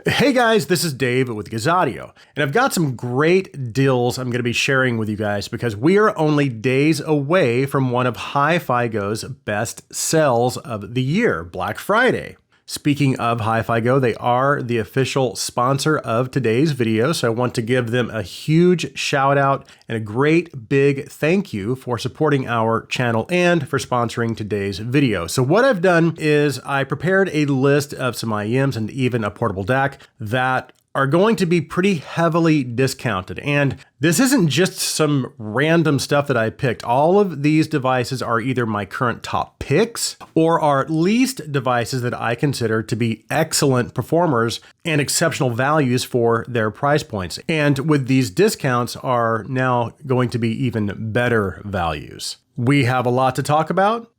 Hey guys, this is Dave with Gazaudio, and I've got some great deals I'm going to be sharing with you guys because we are only days away from one of HiFiGo's best sales of the year, Black Friday. Speaking of HiFiGo, they are the official sponsor of today's video, so I want to give them a huge shout out and a great big thank you for supporting our channel and for sponsoring today's video. So what I've done is I prepared a list of some IEMs and even a portable DAC that are going to be pretty heavily discounted. And this isn't just some random stuff that I picked. All of these devices are either my current top picks or are at least devices that I consider to be excellent performers and exceptional values for their price points. And with these discounts are now going to be even better values. We have a lot to talk about,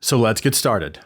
so let's get started.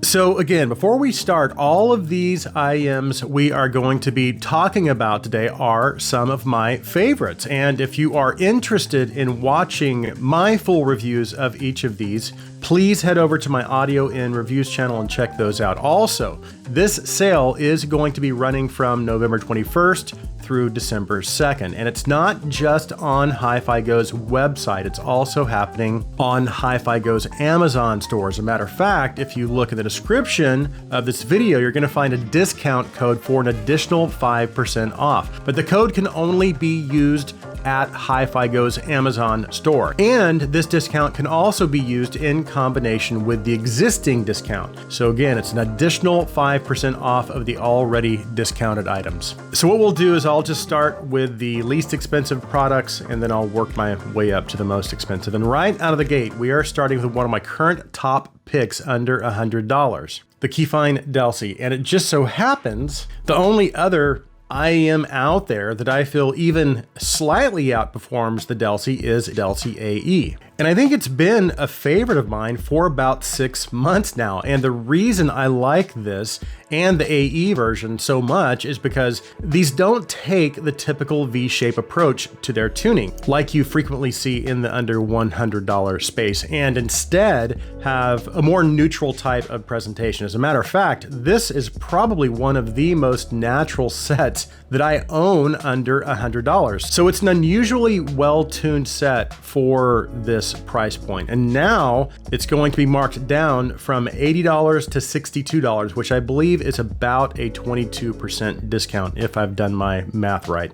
So again, before we start, all of these IEMs we are going to be talking about today are some of my favorites. And if you are interested in watching my full reviews of each of these, please head over to my audio and reviews channel and check those out. Also, this sale is going to be running from November 21st through December 2nd. And it's not just on HiFiGo's website, it's also happening on HiFiGo's Amazon store. As a matter of fact, if you look at the description of this video, you're gonna find a discount code for an additional 5% off. But the code can only be used at HiFiGo's Amazon store. And this discount can also be used in combination with the existing discount. So again, it's an additional 5% off of the already discounted items. So what we'll do is I'll just start with the least expensive products and then I'll work my way up to the most expensive. And right out of the gate, we are starting with one of my current top picks under $100, the Keyfine Deli. And it just so happens the only other IEM out there that I feel even slightly outperforms the Deli is Deli AE. And I think it's been a favorite of mine for about 6 months now. And the reason I like this and the AE version so much is because these don't take the typical V-shape approach to their tuning like you frequently see in the under $100 space, and instead have a more neutral type of presentation. As a matter of fact, this is probably one of the most natural sets that I own under $100. So it's an unusually well-tuned set for this price point. And now it's going to be marked down from $80 to $62, which I believe is about a 22% discount if I've done my math right.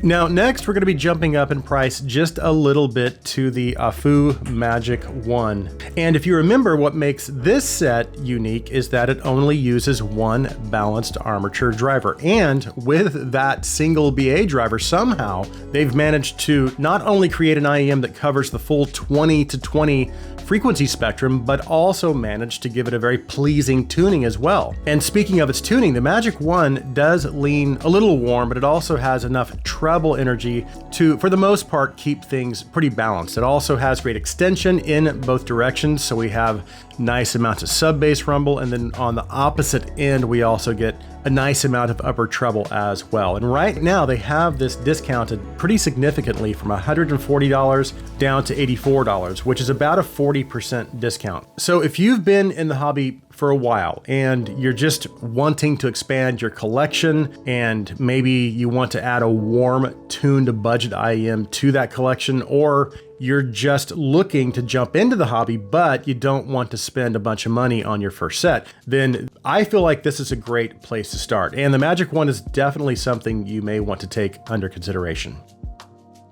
Now, next, we're going to be jumping up in price just a little bit to the AFU Magic One. And if you remember, what makes this set unique is that it only uses one balanced armature driver. And with that single BA driver, somehow they've managed to not only create an IEM that covers the full 20 to 20 frequency spectrum, but also managed to give it a very pleasing tuning as well. And speaking of its tuning, the Magic One does lean a little warm, but it also has enough treble energy to, for the most part, keep things pretty balanced. It also has great extension in both directions, so we have nice amounts of sub bass rumble, and then on the opposite end we also get a nice amount of upper treble as well. And right now they have this discounted pretty significantly from $140 down to $84, which is about a 40% discount. So if you've been in the hobby for a while and you're just wanting to expand your collection, and maybe you want to add a warm tuned budget IEM to that collection, or you're just looking to jump into the hobby, but you don't want to spend a bunch of money on your first set, then I feel like this is a great place to start. And the Magic One is definitely something you may want to take under consideration.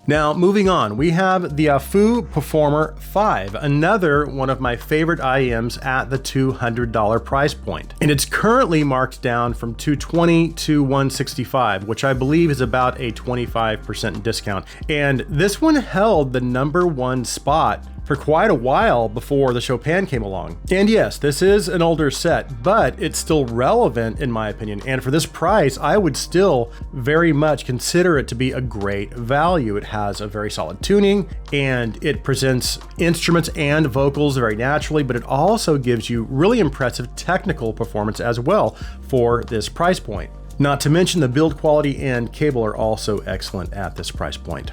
Now, moving on, we have the AFU Performer 5, another one of my favorite IEMs at the $200 price point. And it's currently marked down from $220 to $165, which I believe is about a 25% discount. And this one held the #1 spot for quite a while before the Chopin came along. And yes, this is an older set, but it's still relevant in my opinion. And for this price, I would still very much consider it to be a great value. It has a very solid tuning and it presents instruments and vocals very naturally, but it also gives you really impressive technical performance as well for this price point. Not to mention the build quality and cable are also excellent at this price point.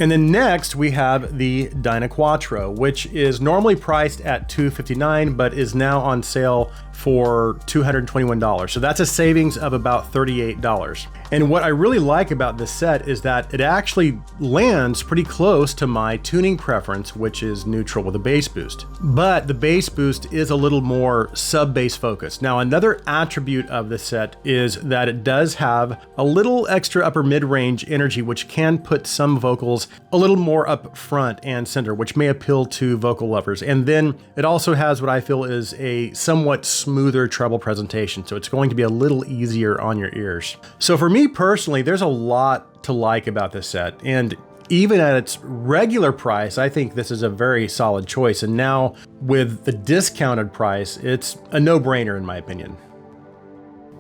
And then next we have the DINO Quatro, which is normally priced at $259, but is now on sale for $221. So that's a savings of about $38. And what I really like about this set is that it actually lands pretty close to my tuning preference, which is neutral with a bass boost. But the bass boost is a little more sub-bass focused. Now, another attribute of the set is that it does have a little extra upper mid-range energy, which can put some vocals a little more up front and center, which may appeal to vocal lovers. And then it also has what I feel is a somewhat smoother treble presentation, so it's going to be a little easier on your ears. So for me personally, there's a lot to like about this set, and even at its regular price, I think this is a very solid choice. And now with the discounted price, it's a no-brainer in my opinion.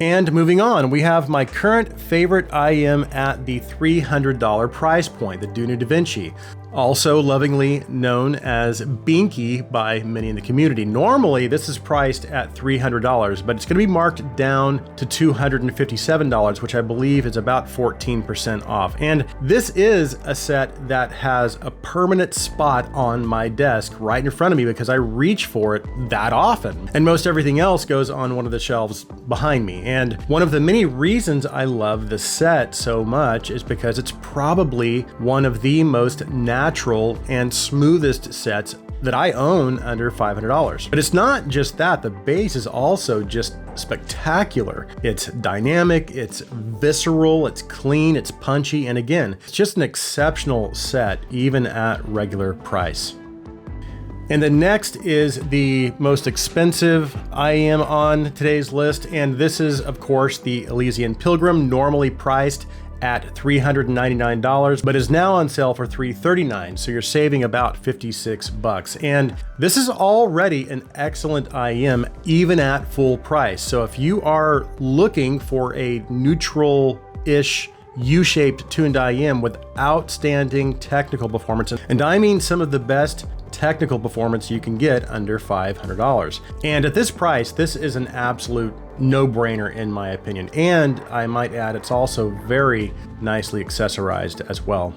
And moving on, we have my current favorite IEM at the $300 price point, the DINO Da Vinci, also lovingly known as Binky by many in the community. Normally, this is priced at $300, but it's going to be marked down to $257, which I believe is about 14% off. And this is a set that has a permanent spot on my desk right in front of me because I reach for it that often. And most everything else goes on one of the shelves behind me. And one of the many reasons I love this set so much is because it's probably one of the most natural and smoothest sets that I own under $500. But it's not just that, the bass is also just spectacular. It's dynamic, it's visceral, it's clean, it's punchy, and again, it's just an exceptional set even at regular price. And the next is the most expensive IEM on today's list, and this is of course the Alian Pilgrim, normally priced at $399, but is now on sale for $339. So you're saving about $56. And this is already an excellent IEM, even at full price. So if you are looking for a neutral-ish U-shaped tuned IEM with outstanding technical performance, and I mean some of the best technical performance you can get under $500. And at this price, this is an absolute no-brainer in my opinion. And I might add, it's also very nicely accessorized as well.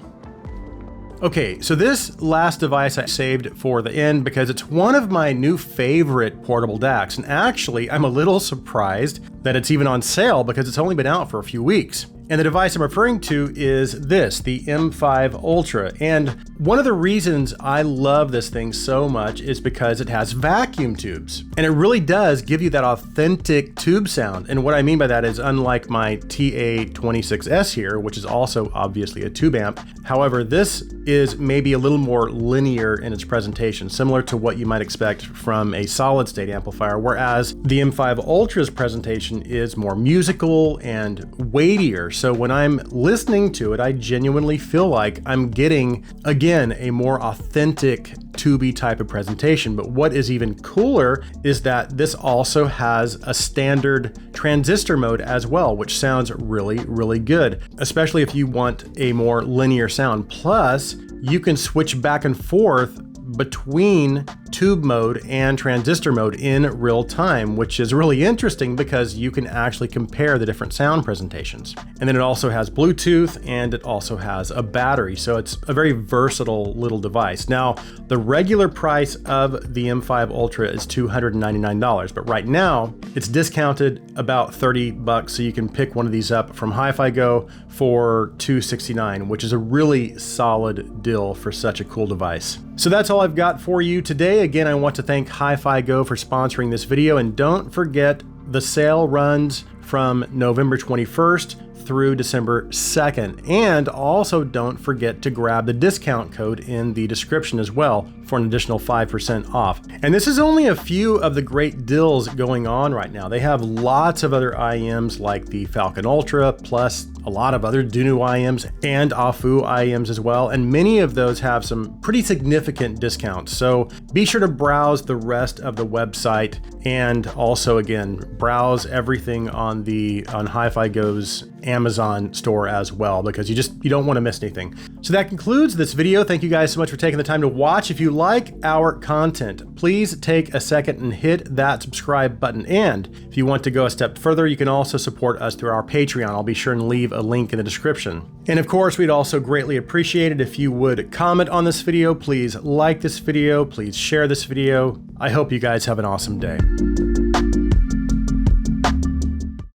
Okay, so this last device I saved for the end because it's one of my new favorite portable DACs. And actually, I'm a little surprised that it's even on sale because it's only been out for a few weeks. And the device I'm referring to is this, the M5 Ultra. And one of the reasons I love this thing so much is because it has vacuum tubes. And it really does give you that authentic tube sound. And what I mean by that is, unlike my TA26S here, which is also obviously a tube amp, however, this is maybe a little more linear in its presentation, similar to what you might expect from a solid state amplifier, whereas the M5 Ultra's presentation is more musical and weightier. So when I'm listening to it, I genuinely feel like I'm getting, again, a more authentic tubey type of presentation. But what is even cooler is that this also has a standard transistor mode as well, which sounds really, really good, especially if you want a more linear sound. Plus, you can switch back and forth between tube mode and transistor mode in real time, which is really interesting because you can actually compare the different sound presentations. And then it also has Bluetooth, and it also has a battery, so it's a very versatile little device. Now, the regular price of the M5 Ultra is $299, but right now it's discounted about $30, so you can pick one of these up from Hi-Fi Go for $269, which is a really solid deal for such a cool device. So that's all I've got for you today. Again, I want to thank Hi-Fi Go for sponsoring this video, and don't forget the sale runs from November 21st through December 2nd. And also don't forget to grab the discount code in the description as well for an additional 5% off. And this is only a few of the great deals going on right now. They have lots of other IEMs like the Falcon Ultra, plus a lot of other DINO IEMs and AFU IEMs as well. And many of those have some pretty significant discounts. So be sure to browse the rest of the website, and also again, browse everything on Hi-Fi Go's Amazon store as well, because you don't want to miss anything. So that concludes this video. Thank you guys so much for taking the time to watch. If you like our content, please take a second and hit that subscribe button. And if you want to go a step further, you can also support us through our Patreon. I'll be sure and leave a link in the description. And of course, we'd also greatly appreciate it if you would comment on this video. Please like this video, please share this video. I hope you guys have an awesome day.